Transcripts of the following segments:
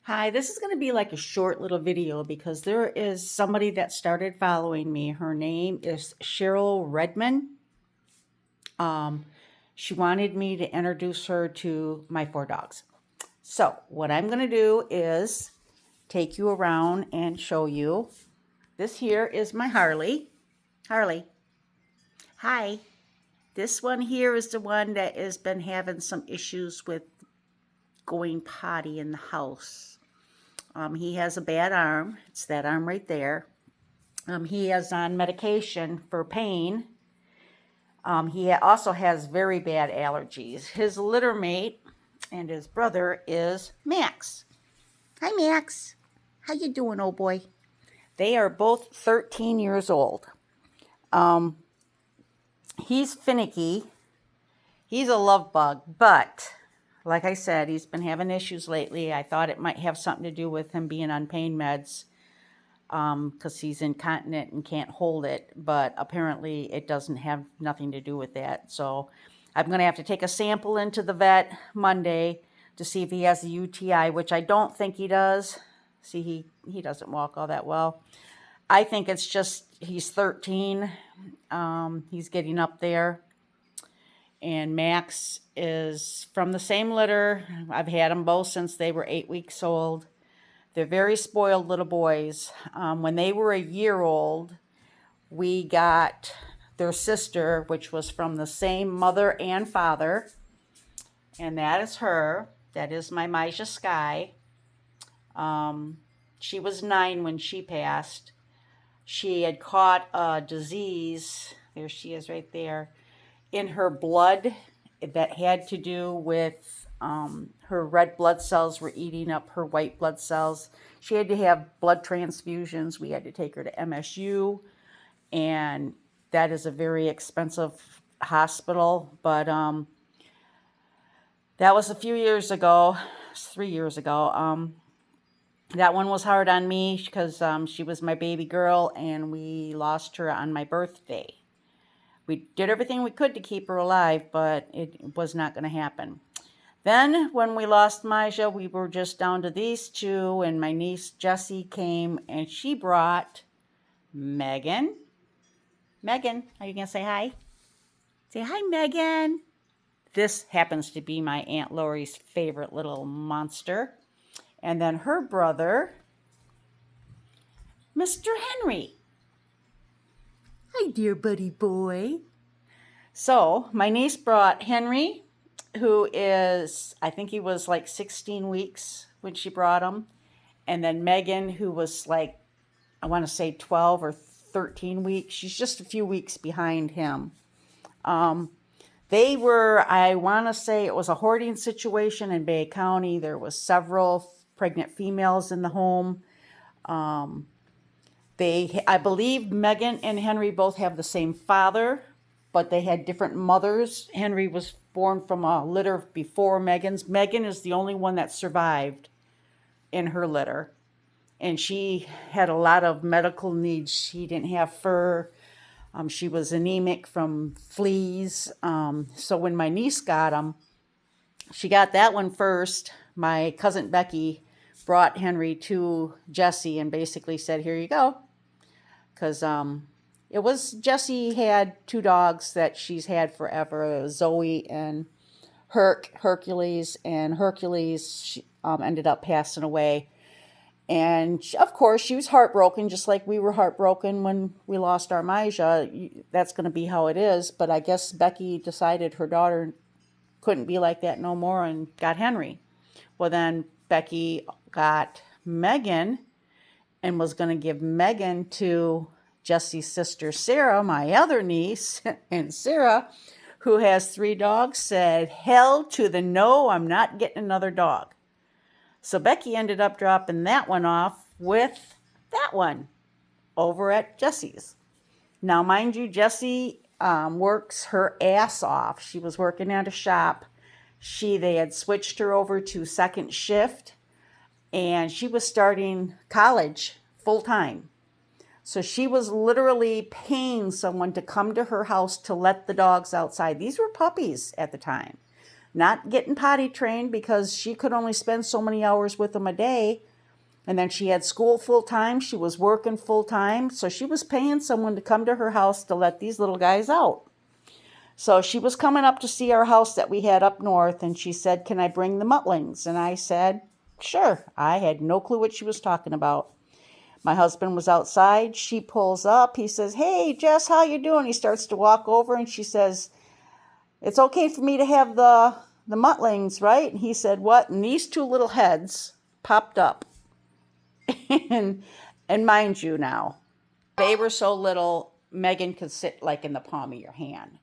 Hi, this is going to be like a short little video because there is somebody that started following me. Her name is Cheryl Redman. Um, she wanted me to introduce her to my four dogs. So, what I'm going to do is take you around and show you. This here is my Harley. Harley, hi. This one here is the one that has been having some issues with going potty in the house. He has a bad arm. It's that arm right there. He is on medication for pain. He also has very bad allergies. His litter mate and his brother is Max. Hi, Max. How you doing, old boy? They are both 13 years old. Um, he's finicky. He's a love bug, but like I said, he's been having issues lately. I thought it might have something to do with him being on pain meds because he's incontinent and can't hold it, but apparently it doesn't have nothing to do with that. So I'm going to have to take a sample into the vet Monday to see if he has a UTI, which I don't think he does. See, he doesn't walk all that well. I think it's just he's 13. He's getting up there. And Max is from the same litter. I've had them both since they were 8 weeks old. They're very spoiled little boys. When they were a year old, we got their sister, which was from the same mother and father. And that is her. That is my Maja Sky. She was 9 when she passed. She had caught a disease, there she is right there, in her blood that had to do with her red blood cells were eating up her white blood cells. She had to have blood transfusions. We had to take her to MSU, and that is a very expensive hospital. But that was a few years ago, 3 years ago. That one was hard on me because she was my baby girl, and we lost her on my birthday. We did everything we could to keep her alive, but it was not going to happen. Then, when we lost Maja, we were just down to these two, and my niece Jessie came and she brought Megan. Megan, are you going to say hi? Say hi, Megan. This happens to be my Aunt Lori's favorite little monster. And then her brother, Mr. Henry. Hi, dear buddy boy. So, my niece brought Henry, who is, I think he was like 16 weeks when she brought him. And then Megan, who was like, I want to say 12 or 13 weeks. She's just a few weeks behind him. They were, I want to say it was a hoarding situation in Bay County. There was several pregnant females in the home. I believe Megan and Henry both have the same father, but they had different mothers. Henry was born from a litter before Megan's. Megan is the only one that survived in her litter. And she had a lot of medical needs. She didn't have fur. She was anemic from fleas. So when my niece got him, she got that one first. My cousin Becky brought Henry to Jessie and basically said, here you go. Because it was, Jessie had two dogs that she's had forever, Zoe and Hercules. And Hercules ended up passing away. And of course, she was heartbroken, just like we were heartbroken when we lost our Maja. That's going to be how it is. But I guess Becky decided her daughter couldn't be like that no more and got Henry. Well, then Becky got Megan and was going to give Megan to Jessie's sister Sarah, my other niece. And Sarah, who has 3 dogs, said, hell to the no, I'm not getting another dog. So Becky ended up dropping that one off with that one over at Jessie's. Now, mind you, Jessie works her ass off. She was working at a shop. They had switched her over to second shift, and she was starting college full time. So she was literally paying someone to come to her house to let the dogs outside. These were puppies at the time. not getting potty trained because she could only spend so many hours with them a day. And then she had school full time. She was working full time. So she was paying someone to come to her house to let these little guys out. So she was coming up to see our house that we had up north, and she said, "Can I bring the muttlings?" And I said, "Sure." I had no clue what she was talking about. My husband was outside. She pulls up. He says, "Hey, Jess, how you doing?" He starts to walk over, and she says, "It's okay for me to have the muttlings, right?" And he said, "What?" And these two little heads popped up. and mind you now, they were so little, Megan could sit like in the palm of your hand.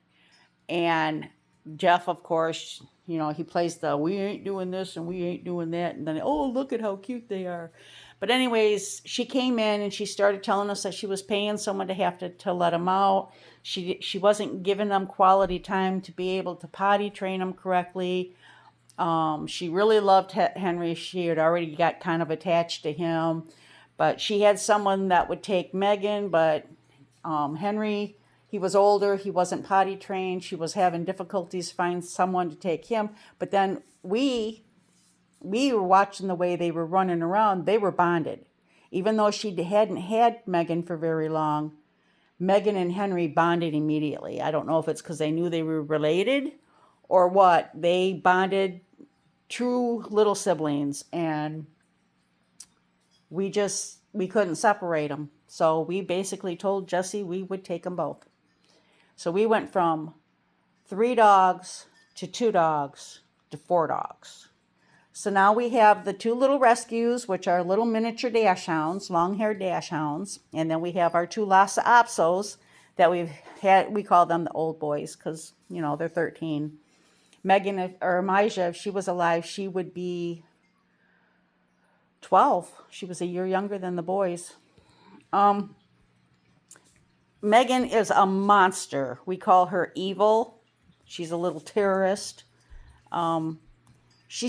And Jeff, of course, he plays the "we ain't doing this and we ain't doing that," and then, "Oh, look at how cute they are." But anyways, she came in and she started telling us that she was paying someone to have to let them out. She wasn't giving them quality time to be able to potty train them correctly. She really loved Henry. She had already got kind of attached to him, but she had someone that would take Megan, but Henry, he was older. He wasn't potty trained. She was having difficulties finding someone to take him. But then we were watching the way they were running around. They were bonded. Even though she hadn't had Megan for very long, Megan and Henry bonded immediately. I don't know if it's because they knew they were related or what. They bonded, true little siblings, and we couldn't separate them. So we basically told Jesse we would take them both. So we went from 3 dogs to 2 dogs to 4 dogs. So now we have the 2 little rescues, which are little miniature dachshunds, long-haired dachshunds. And then we have our 2 Lhasa Apsos that we've had. We call them the old boys because, they're 13. Megan, or Mija, if she was alive, she would be 12. She was a year younger than the boys. Megan is a monster. We call her evil. She's a little terrorist. She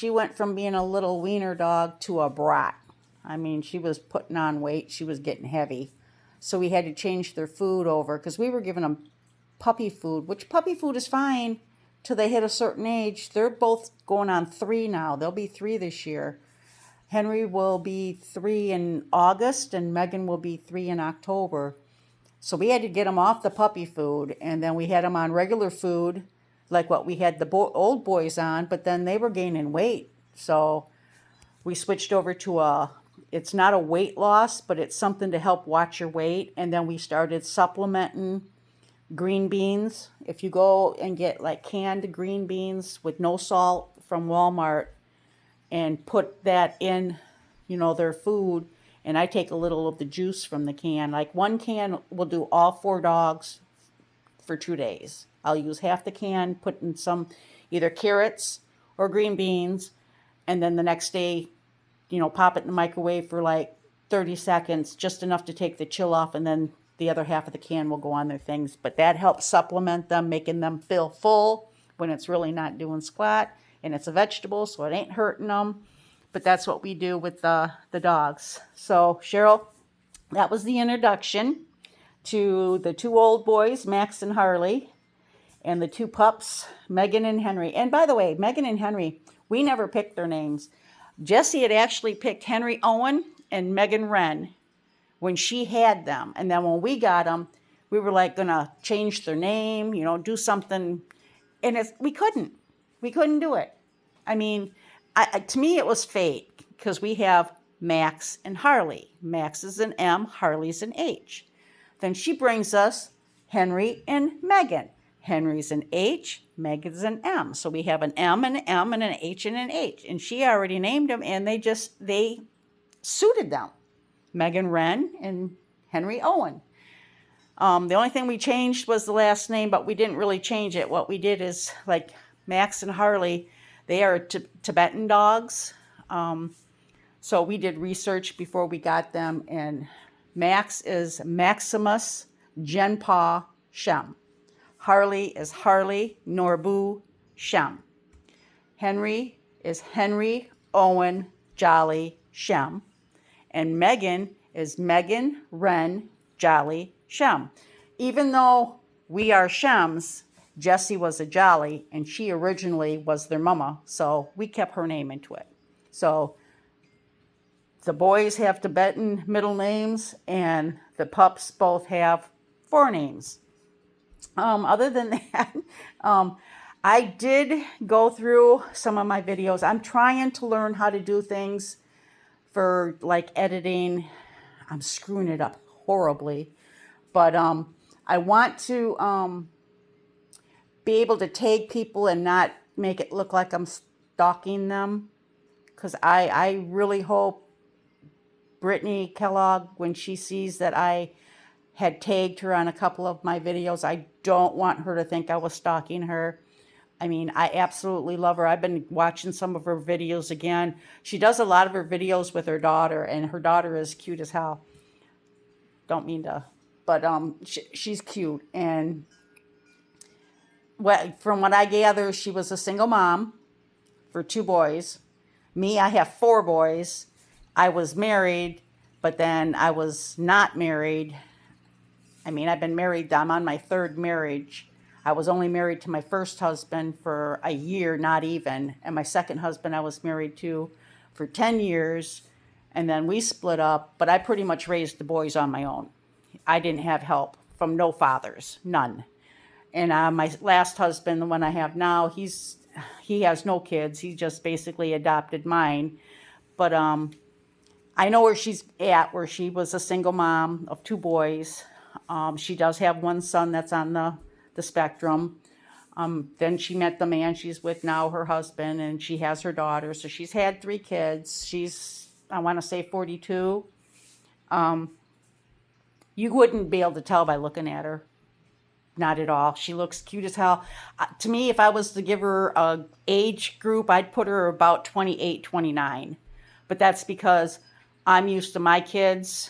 went from being a little wiener dog to a brat. I mean, she was putting on weight. She was getting heavy. So we had to change their food over because we were giving them puppy food, which puppy food is fine till they hit a certain age. They're both going on 3 now. They'll be 3 this year. Henry will be 3 in August, and Megan will be 3 in October. So we had to get them off the puppy food, and then we had them on regular food, like what we had the old boys on, but then they were gaining weight. So we switched over to it's not a weight loss, but it's something to help watch your weight. And then we started supplementing green beans. If you go and get like canned green beans with no salt from Walmart and put that in, their food, and I take a little of the juice from the can. Like 1 can will do all 4 dogs for 2 days. I'll use half the can, put in some either carrots or green beans, and then the next day, pop it in the microwave for like 30 seconds, just enough to take the chill off, and then the other half of the can will go on their things. But that helps supplement them, making them feel full when it's really not doing squat, and it's a vegetable, so it ain't hurting them. But that's what we do with the dogs. So, Cheryl, that was the introduction to the 2 old boys, Max and Harley, and the 2 pups, Megan and Henry. And by the way, Megan and Henry, we never picked their names. Jessie had actually picked Henry Owen and Megan Wren when she had them. And then when we got them, we were like going to change their name, do something. And we couldn't. We couldn't do it. I mean, to me, it was fate because we have Max and Harley. Max is an M, Harley's an H. Then she brings us Henry and Megan. Henry's an H, Megan's an M. So we have an M and an M and an H and an H. And she already named them, and they suited them. Megan Wren and Henry Owen. The only thing we changed was the last name, but we didn't really change it. What we did is, like Max and Harley, they are Tibetan dogs. So we did research before we got them, and Max is Maximus Genpa Shem. Harley is Harley Norbu Shem. Henry is Henry Owen Jolly Shem. And Megan is Megan Wren Jolly Shem. Even though we are Shems, Jessie was a Jolly, and she originally was their mama, so we kept her name into it. So the boys have Tibetan middle names, and the pups both have forenames. Other than that, I did go through some of my videos. I'm trying to learn how to do things for like editing. I'm screwing it up horribly, but I want to be able to tag people and not make it look like I'm stalking them, because I really hope Brittany Kellogg, when she sees that I had tagged her on a couple of my videos, I don't want her to think I was stalking her. I mean, I absolutely love her. I've been watching some of her videos again. She does a lot of her videos with her daughter, and her daughter is cute as hell. Don't mean to, but she's cute. And from what I gather, she was a single mom for 2 boys. Me, I have 4 boys. I was married, but then I was not married. I mean, I've been married, I'm on my 3rd marriage. I was only married to my first husband for a year, not even. And my second husband I was married to for 10 years. And then we split up, but I pretty much raised the boys on my own. I didn't have help from no fathers, none. And my last husband, the one I have now, he has no kids. He just basically adopted mine. But I know where she's at, where she was a single mom of 2 boys. She does have 1 son that's on the spectrum. Then she met the man she's with now, her husband, and she has her daughter. So she's had 3 kids. She's, I want to say 42. You wouldn't be able to tell by looking at her. Not at all. She looks cute as hell. To me, if I was to give her a age group, I'd put her about 28, 29. But that's because I'm used to my kids,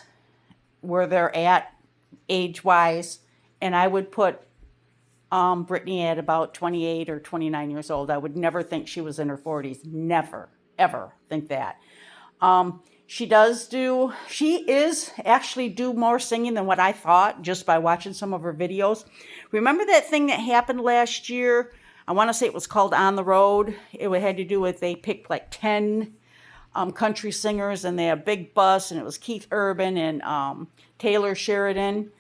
where they're at age-wise, and I would put Brittany at about 28 or 29 years old. I would never think she was in her 40s. Never, ever think that. She is actually do more singing than what I thought just by watching some of her videos. Remember that thing that happened last year? I want to say it was called On the Road. It had to do with, they picked like 10 country singers, and they had a big bus, and it was Keith Urban and Taylor Sheridan,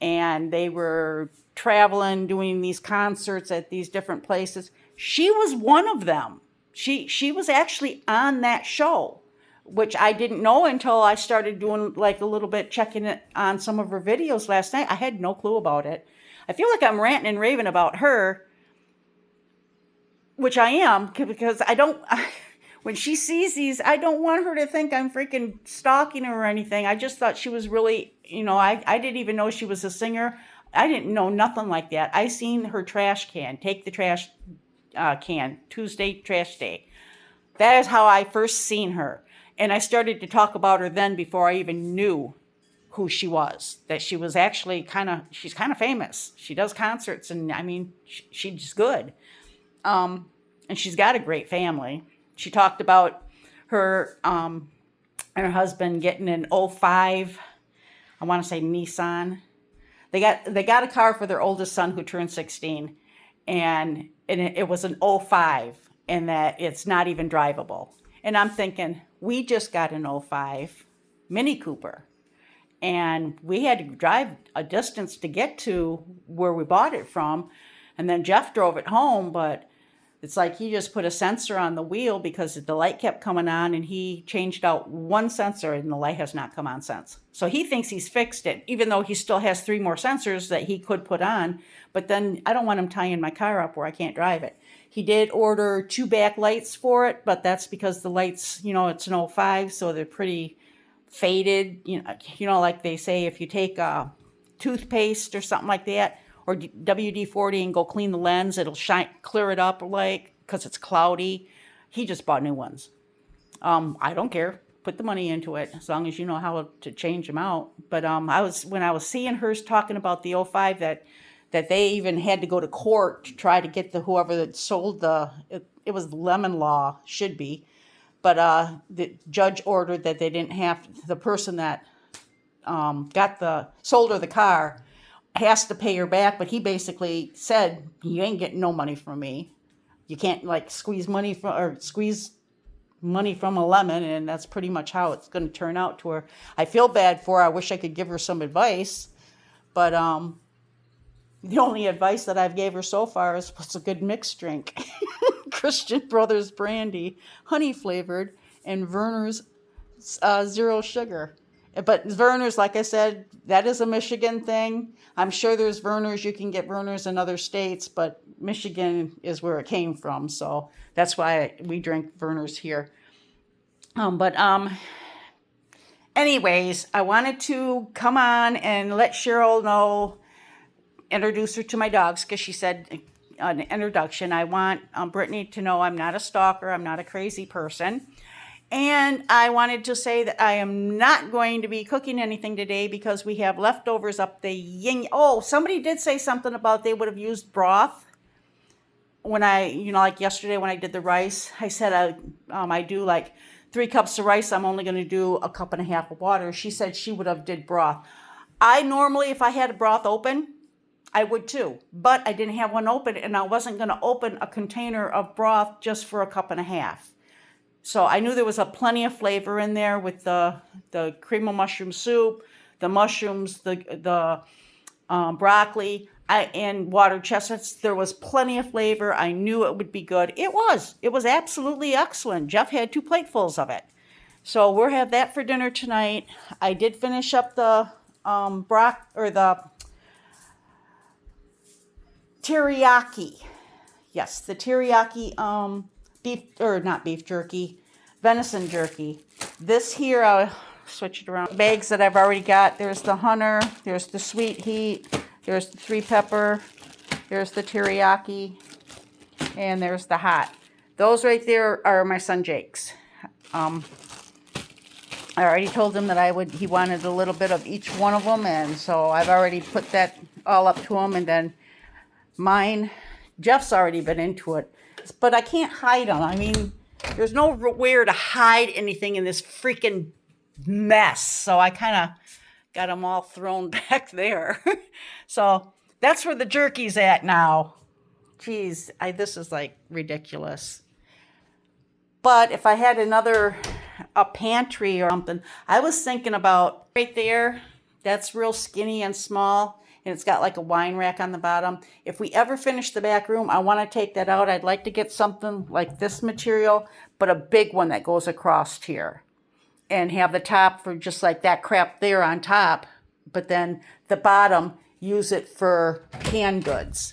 and they were traveling, doing these concerts at these different places. She was one of them. She was actually on that show, which I didn't know until I started doing like a little bit, checking it on some of her videos last night. I had no clue about it. I feel like I'm ranting and raving about her, which I am, because when she sees these, I don't want her to think I'm freaking stalking her or anything. I just thought she was really, I didn't even know she was a singer. I didn't know nothing like that. I seen her trash can, take the trash can, Tuesday trash day. That is how I first seen her. And I started to talk about her then before I even knew who she was. That she was actually she's kind of famous. She does concerts, and I mean, she's good. And she's got a great family. She talked about her and her husband getting an '05, I want to say Nissan. They got a car for their oldest son who turned 16, and it was an '05, and that it's not even drivable. And I'm thinking, we just got an '05 Mini Cooper, and we had to drive a distance to get to where we bought it from, and then Jeff drove it home, but it's like he just put a sensor on the wheel because the light kept coming on, and he changed out 1 sensor and the light has not come on since. So he thinks he's fixed it, even though he still has 3 more sensors that he could put on. But then I don't want him tying my car up where I can't drive it. He did order 2 back lights for it, but that's because the lights, it's an '05, so they're pretty faded. Like they say, if you take toothpaste or something like that, or WD-40 and go clean the lens, it'll clear it up, because it's cloudy. He just bought new ones. I don't care. Put the money into it, as long as you know how to change them out. But when I was seeing her talking about the '05, that they even had to go to court to try to get whoever that sold it was lemon law, should be. But the judge ordered that they didn't have, the person that sold her the car, has to pay her back, but he basically said, you ain't getting no money from me. You can't like squeeze money from a lemon, and that's pretty much how it's going to turn out to her. I feel bad for her. I wish I could give her some advice, but the only advice that I've gave her so far is what's a good mixed drink. Christian Brothers brandy, honey flavored, and Verner's zero sugar. But Verner's, like I said, that is a Michigan thing. I'm sure there's Verner's. You can get Verner's in other states, but Michigan is where it came from. So that's why we drink Verner's here. But anyways, I wanted to come on and let Cheryl know, introduce her to my dogs, because she said an introduction. I want Brittany to know I'm not a stalker. I'm not a crazy person. And I wanted to say that I am not going to be cooking anything today because we have leftovers up the yin. Oh, somebody did say something about they would have used broth when like yesterday when I did the rice. I said I do like 3 cups of rice. I'm only going to do a cup and a half of water. She said she would have did broth. I normally, if I had a broth open, I would too, but I didn't have one open, and I wasn't going to open a container of broth just for a cup and a half. So I knew there was plenty of flavor in there with the cream of mushroom soup, the mushrooms, the broccoli, and water chestnuts. There was plenty of flavor. I knew it would be good. It was. It was absolutely excellent. Jeff had 2 platefuls of it. So we'll have that for dinner tonight. I did finish up the the teriyaki. Yes, the teriyaki not beef jerky, venison jerky. This here, I'll switch it around. Bags that I've already got. There's the Hunter, there's the Sweet Heat, there's the 3-pepper, there's the teriyaki, and there's the hot. Those right there are my son Jake's. I already told him that he wanted a little bit of each one of them, and so I've already put that all up to him, and then mine, Jeff's already been into it. But I can't hide them. I mean, there's nowhere to hide anything in this freaking mess. So I kind of got them all thrown back there. So that's where the jerky's at now. Jeez, this is like ridiculous. But if I had a pantry or something, I was thinking about right there, that's real skinny and small. And it's got like a wine rack on the bottom. If we ever finish the back room, I want to take that out. I'd like to get something like this material, but a big one that goes across here. And have the top for just like that crap there on top. But then the bottom, use it for canned goods.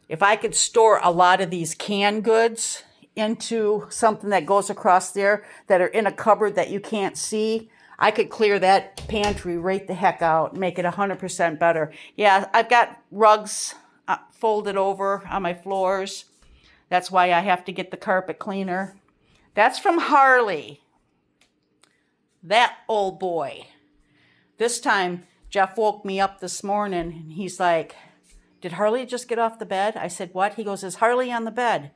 If I could store a lot of these canned goods into something that goes across there that are in a cupboard that you can't see, I could clear that pantry right the heck out, make it 100% better. Yeah, I've got rugs folded over on my floors. That's why I have to get the carpet cleaner. That's from Harley. That old boy. This time, Jeff woke me up this morning, and he's like, did Harley just get off the bed? I said, what? He goes, is Harley on the bed?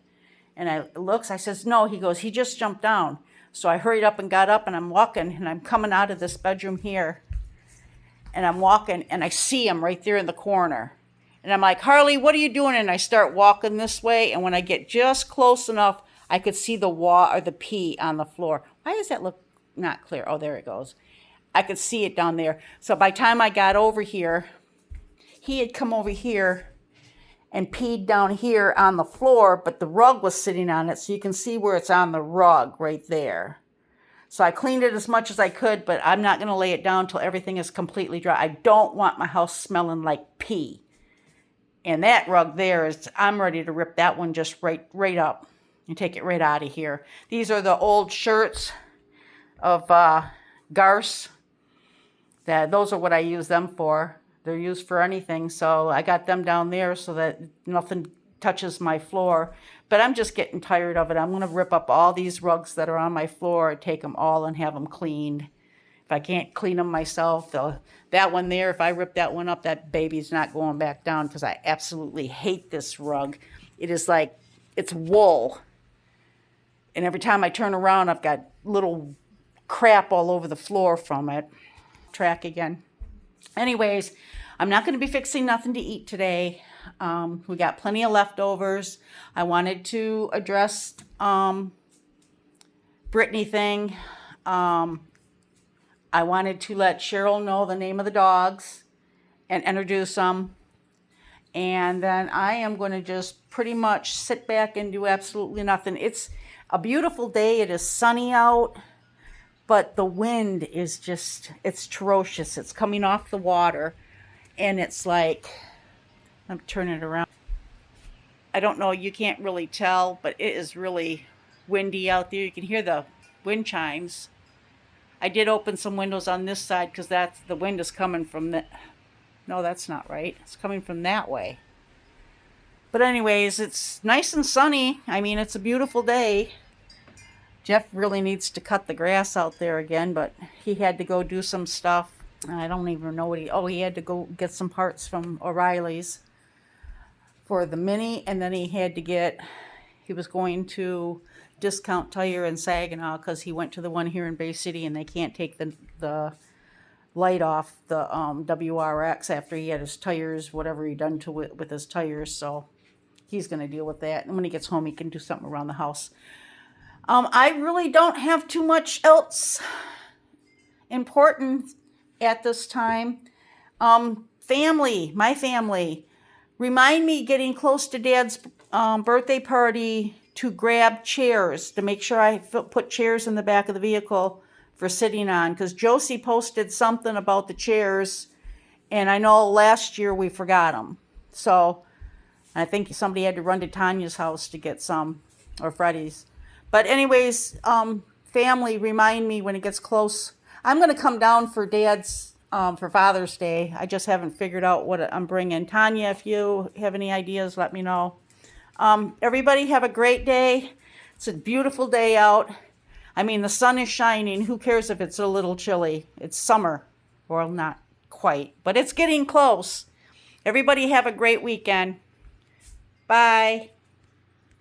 And I says, no. He goes, he just jumped down. So I hurried up and got up, and I'm walking, and I'm coming out of this bedroom here. And I'm walking, and I see him right there in the corner. And I'm like, Harley, what are you doing? And I start walking this way, and when I get just close enough, I could see the the pee on the floor. Why does that look not clear? Oh, there it goes. I could see it down there. So by the time I got over here, he had come over here and peed down here on the floor, but the rug was sitting on it, so you can see where it's on the rug right there. So I cleaned it as much as I could, but I'm not going to lay it down until everything is completely dry. I don't want my house smelling like pee. And that rug there I'm ready to rip that one just right up and take it right out of here. These are the old shirts of Garce. Those are what I use them for. They're used for anything, so I got them down there so that nothing touches my floor. But I'm just getting tired of it. I'm going to rip up all these rugs that are on my floor and take them all and have them cleaned. If I can't clean them myself, that one there, if I rip that one up, that baby's not going back down because I absolutely hate this rug. It is like, it's wool. And every time I turn around, I've got little crap all over the floor from it. Track again. Anyways, I'm not going to be fixing nothing to eat today. We got plenty of leftovers. I wanted to address Brittany thing. I wanted to let Cheryl know the name of the dogs and introduce them. And then I am going to just pretty much sit back and do absolutely nothing. It's a beautiful day. It is sunny out, but the wind is just, it's ferocious. It's coming off the water, and it's like, I'm turning it around. I don't know, you can't really tell, but it is really windy out there. You can hear the wind chimes. I did open some windows on this side because that's the wind is coming from the, no, that's not right. It's coming from that way. But anyways, it's nice and sunny. I mean, it's a beautiful day. Jeff really needs to cut the grass out there again, but he had to go do some stuff. I don't even know what he had to go get some parts from O'Reilly's for the Mini, and then he was going to Discount Tire in Saginaw because he went to the one here in Bay City and they can't take the light off the WRX after he had his tires, whatever he done to it with his tires. So he's going to deal with that. And when he gets home, he can do something around the house. I really don't have too much else important at this time. My family, remind me getting close to Dad's birthday party to grab chairs, to make sure I put chairs in the back of the vehicle for sitting on, because Josie posted something about the chairs, and I know last year we forgot them. So I think somebody had to run to Tanya's house to get some, or Freddie's. But anyways, family, remind me when it gets close. I'm going to come down for Dad's, for Father's Day. I just haven't figured out what I'm bringing. Tanya, if you have any ideas, let me know. Everybody have a great day. It's a beautiful day out. I mean, the sun is shining. Who cares if it's a little chilly? It's summer. Well, not quite, but it's getting close. Everybody have a great weekend. Bye.